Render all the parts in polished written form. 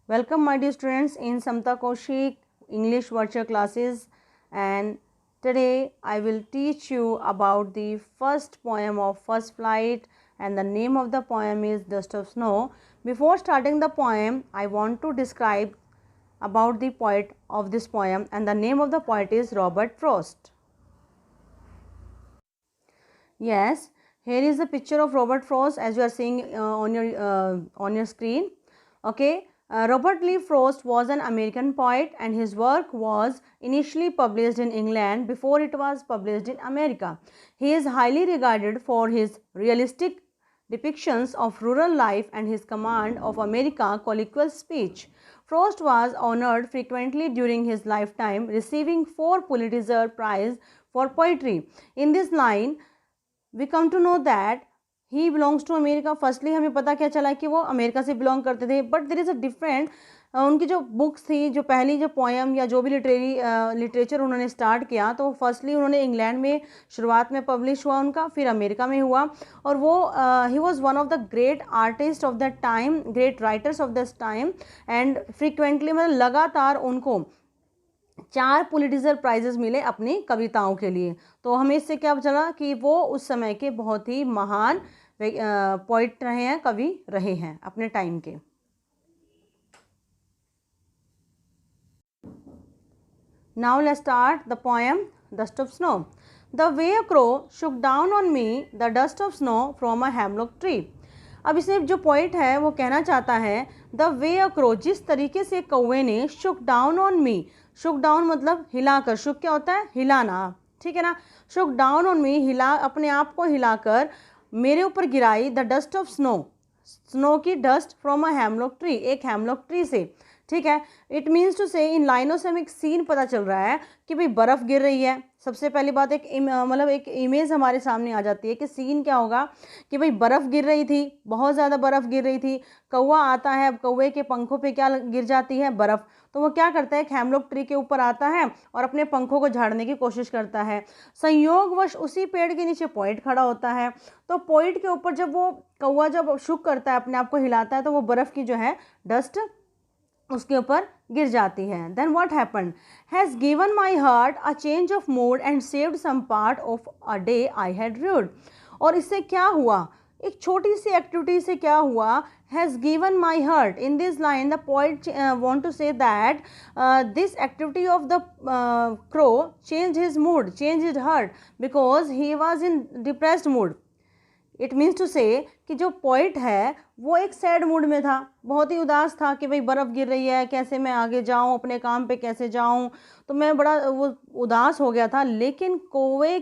Welcome my dear students in Samta Kaushik English virtual classes, and today I will teach you about the first poem of First Flight, and the name of the poem is Dust of Snow. Before starting the poem, I want to describe about the poet of this poem, and the name of the poet is Robert Frost. Yes, here is the picture of Robert Frost as you are seeing on your screen. Okay, Robert Lee Frost was an American poet, and his work was initially published in England before it was published in America. He is highly regarded for his realistic depictions of rural life and his command of American colloquial speech. Frost was honored frequently during his lifetime, receiving 4 Pulitzer Prize for poetry. In this line, we come to know that he belongs to America. Firstly हमें पता क्या चला कि वो America से belong करते थे, but there is a different. उनकी जो बुक्स थी, जो पहली जो पोएम या जो भी लिटरेचर उन्होंने स्टार्ट किया, तो फर्स्टली उन्होंने इंग्लैंड में शुरुआत में पब्लिश हुआ उनका, फिर अमेरिका में हुआ. और वो he was one of the great artist of that time, great writers of this time, and frequently मतलब लगातार उनको 4 पुलिट्जर प्राइजेस मिले अपनी कविताओं के लिए. तो हमें इससे क्या चला कि वो उस समय के बहुत ही महान पोइट रहे हैं, कवि रहे हैं अपने टाइम के. Now let's start the poem dust of snow. The way a crow Shuk down on me the dust of snow from a hemlock tree. अब इसमें जो पोइट है वो कहना चाहता है द वे अ क्रो, जिस तरीके से कौवे ने शुक down on me. Shuk down मतलब हिलाकर, शुक क्या होता है, हिलाना, ठीक है ना. शुक डाउन ऑन मी, हिला, अपने आप को हिलाकर मेरे ऊपर गिराई the dust of snow, snow की dust from a hemlock tree, एक हेमलॉक ट्री से, ठीक है. इट मीन्स टू से, इन लाइनों से हमें एक सीन पता चल रहा है कि भाई बर्फ़ गिर रही है. सबसे पहली बात एक मतलब एक इमेज हमारे सामने आ जाती है कि सीन क्या होगा कि भाई बर्फ़ गिर रही थी, बहुत ज़्यादा बर्फ़ गिर रही थी. कौवा आता है, अब कौवे के पंखों पे क्या गिर जाती है, बर्फ़. तो वो क्या करता है, एक हेमलॉक ट्री के ऊपर आता है और अपने पंखों को झाड़ने की कोशिश करता है. संयोगवश उसी पेड़ के नीचे पोइट खड़ा होता है. तो पोइट के ऊपर जब वो कौवा जब शुक करता है, अपने आप को हिलाता है, तो वो बर्फ़ की जो है डस्ट उसके ऊपर गिर जाती है. Then what happened, has given my heart a change of mood and saved some part of a day I had rued. और इससे क्या हुआ, एक छोटी सी एक्टिविटी से क्या हुआ, has given my heart. In this line the poet want to say that this activity of the crow change his mood, change his heart, because he was in depressed mood. It means to say कि जो poet है वो एक sad mood में था, बहुत ही उदास था कि भाई बर्फ़ गिर रही है, कैसे मैं आगे जाऊं, अपने काम पे कैसे जाऊं. तो मैं बड़ा वो उदास हो गया था. लेकिन कौवे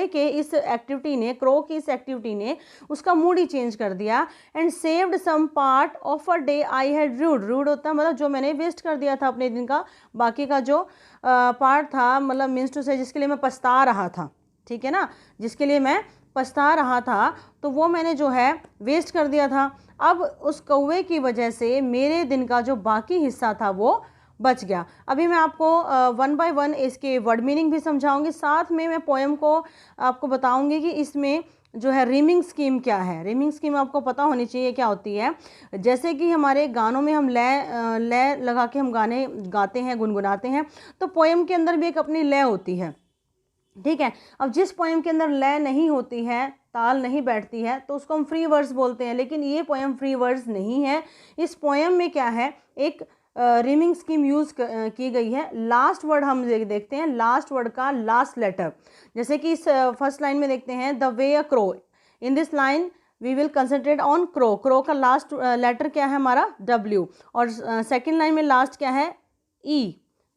के इस एक्टिविटी ने, क्रो की इस एक्टिविटी ने उसका मूड ही चेंज कर दिया. And saved some part of a day I had rued. Rued होता है मतलब जो मैंने वेस्ट कर दिया था अपने दिन का, बाकी का जो पार्ट था, मतलब मीन्स टू से जिसके लिए मैं पछता रहा था, ठीक है ना, जिसके लिए मैं पछता रहा था, तो वो मैंने जो है वेस्ट कर दिया था. अब उस कौवे की वजह से मेरे दिन का जो बाकी हिस्सा था वो बच गया. अभी मैं आपको 1 बाय 1 इसके वर्ड मीनिंग भी समझाऊंगी, साथ में मैं पोएम को आपको बताऊंगी कि इसमें जो है रीमिंग स्कीम क्या है. रीमिंग स्कीम आपको पता होनी चाहिए क्या होती है. जैसे कि हमारे गानों में हम लय लगा के हम गाने गाते हैं, गुनगुनाते हैं, तो पोएम के अंदर भी एक अपनी लय होती है, ठीक है. अब जिस पोएम के अंदर लय नहीं होती है, ताल नहीं बैठती है, तो उसको हम फ्री वर्ड्स बोलते हैं. लेकिन ये पोएम फ्री वर्ड्स नहीं है. इस पोएम में क्या है, एक रीमिंग स्कीम यूज़ की गई है. लास्ट वर्ड हम देखते हैं, लास्ट वर्ड का लास्ट लेटर. जैसे कि इस फर्स्ट लाइन में देखते हैं the way a crow. In this line we will concentrate on crow. Crow का लास्ट लेटर क्या है हमारा, W. और सेकेंड लाइन में लास्ट क्या है, E,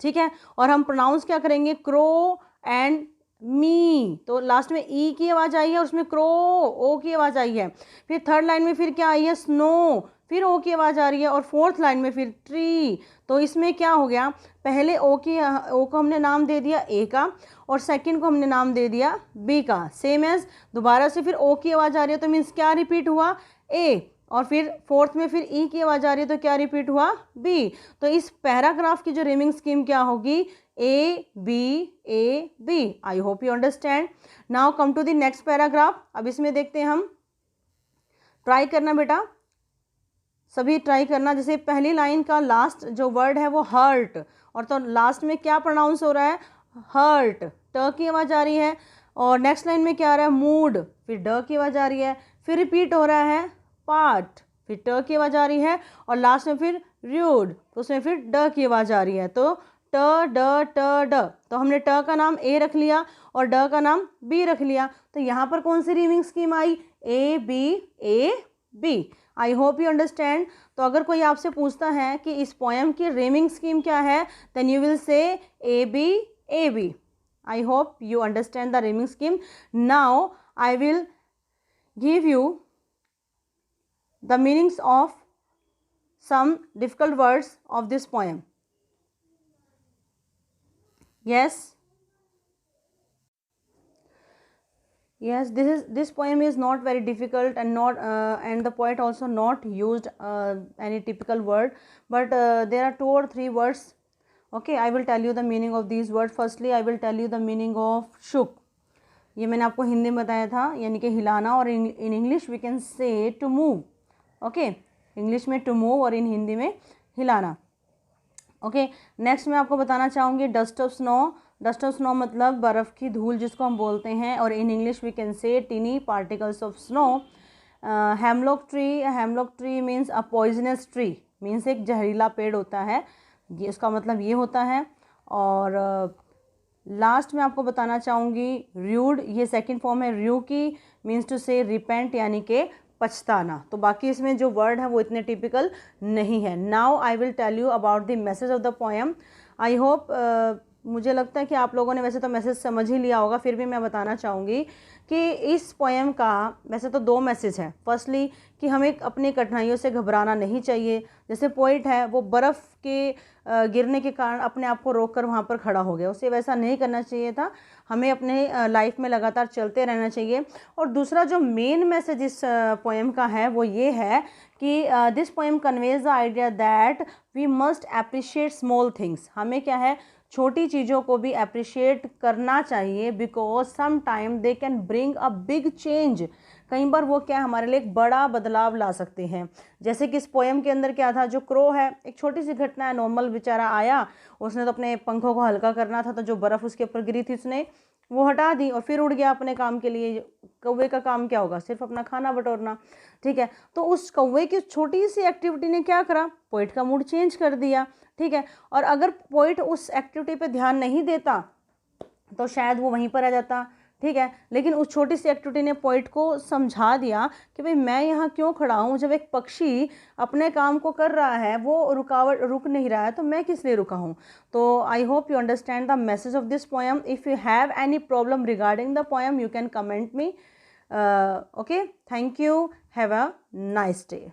ठीक है. और हम प्रोनाउंस क्या करेंगे, क्रो एंड मी. तो लास्ट में ई की आवाज़ आई है, उसमें क्रो, ओ की आवाज़ आई है. फिर थर्ड लाइन में फिर क्या आई है, स्नो, फिर ओ की आवाज़ आ रही है. और फोर्थ लाइन में फिर ट्री. तो इसमें क्या हो गया, पहले ओ को हमने नाम दे दिया ए का, और सेकंड को हमने नाम दे दिया बी का. सेम एज दोबारा से फिर ओ की आवाज़ आ रही है, तो मीन्स क्या रिपीट हुआ, ए. और फिर फोर्थ में फिर ई की आवाज़ आ रही है, तो क्या रिपीट हुआ, बी. तो इस पैराग्राफ की जो रीमिंग स्कीम क्या होगी, A B A B. I hope you understand. Now come to the next paragraph. अब इसमें देखते हैं हम, ट्राई करना बेटा. सभी ट्राई करना। जैसे पहली लाइन का लास्ट जो वर्ड है वो हर्ट, और तो लास्ट में क्या प्रोनाउंस हो रहा है, हर्ट, ट की आवाज़ आ रही है। और नेक्स्ट लाइन में क्या आ रहा है, मूड, फिर ड की आवाज़ आ रही है। फिर रिपीट हो रहा है पार्ट, फिर ट की आवाज़ आ रही है। और लास्ट में फिर रूड, तो उसमें फिर ड की आवाज़ आ रही है। तो ट ड ट ड, तो हमने ट का नाम ए रख लिया और ड का नाम बी रख लिया। तो यहाँ पर कौन सी रीमिंग स्कीम आई, A B. I hope you understand. तो अगर कोई आपसे पूछता है कि इस पोएम की रीमिंग स्कीम क्या है, then you will say A B. I hope you understand the rhyming scheme. Now I will give you the meanings of some difficult words of this poem. Yes, this poem is not very difficult, and not and the poet also not used any typical word, but there are 2 or 3 words. Okay, I will tell you the meaning of these words. Firstly, I will tell you the meaning of shook. ये मैंने आपको हिंदी में बताया था, यानी कि हिलाना, और in English we can say to move. Okay, English में टू मूव और इन हिंदी में हिलाना। ओके, नेक्स्ट मैं आपको बताना चाहूँगी dust of snow. Dust of snow मतलब बर्फ़ की धूल जिसको हम बोलते हैं, और in English we can say tiny particles of snow. Hemlock tree means a poisonous tree, means एक जहरीला पेड़ होता है, ये इसका मतलब ये होता है। और लास्ट में आपको बताना चाहूँगी र्यूड, ये सेकंड फॉर्म है र्यू की, मीन्स टू से रिपेंट, यानी कि पछताना। तो बाकी इसमें जो वर्ड है वो इतने टिपिकल नहीं है। Now I will tell you about the message of the poem. I hope, मुझे लगता है कि आप लोगों ने वैसे तो मैसेज समझ ही लिया होगा, फिर भी मैं बताना चाहूँगी कि इस पोएम का वैसे तो 2 मैसेज हैं। फर्स्टली कि हमें अपनी कठिनाइयों से घबराना नहीं चाहिए। जैसे पोइट है वो बर्फ़ के गिरने के कारण अपने आप को रोक कर वहाँ पर खड़ा हो गया, उसे वैसा नहीं करना चाहिए था। हमें अपने लाइफ में लगातार चलते रहना चाहिए। और दूसरा जो मेन मैसेज इस पोएम का है वो ये है कि this poem conveys the idea that we must appreciate small things. हमें क्या है, छोटी चीज़ों को भी अप्रिशिएट करना चाहिए, because some time they can bring a big change. कई बार वो क्या हमारे लिए एक बड़ा बदलाव ला सकते हैं। जैसे कि इस पोएम के अंदर क्या था, जो क्रो है, एक छोटी सी घटना है, नॉर्मल बेचारा आया, उसने तो अपने पंखों को हल्का करना था, तो जो बर्फ़ उसके ऊपर गिरी थी उसने वो हटा दी और फिर उड़ गया अपने काम के लिए। कौवे का काम क्या होगा, सिर्फ अपना खाना बटोरना, ठीक है। तो उस कौवे की छोटी सी एक्टिविटी ने क्या करा, पोइट का मूड चेंज कर दिया, ठीक है। और अगर पोइट उस एक्टिविटी पे ध्यान नहीं देता तो शायद वो वहीं पर रह जाता, ठीक है। लेकिन उस छोटी सी एक्टिविटी ने पोइट को समझा दिया कि भाई मैं यहाँ क्यों खड़ा हूँ, जब एक पक्षी अपने काम को कर रहा है, वो रुक नहीं रहा है, तो मैं किस लिए रुका हूँ। तो आई hope you understand the message of this poem. If you have any problem regarding the poem you can comment me. Okay, thank you, have a nice day.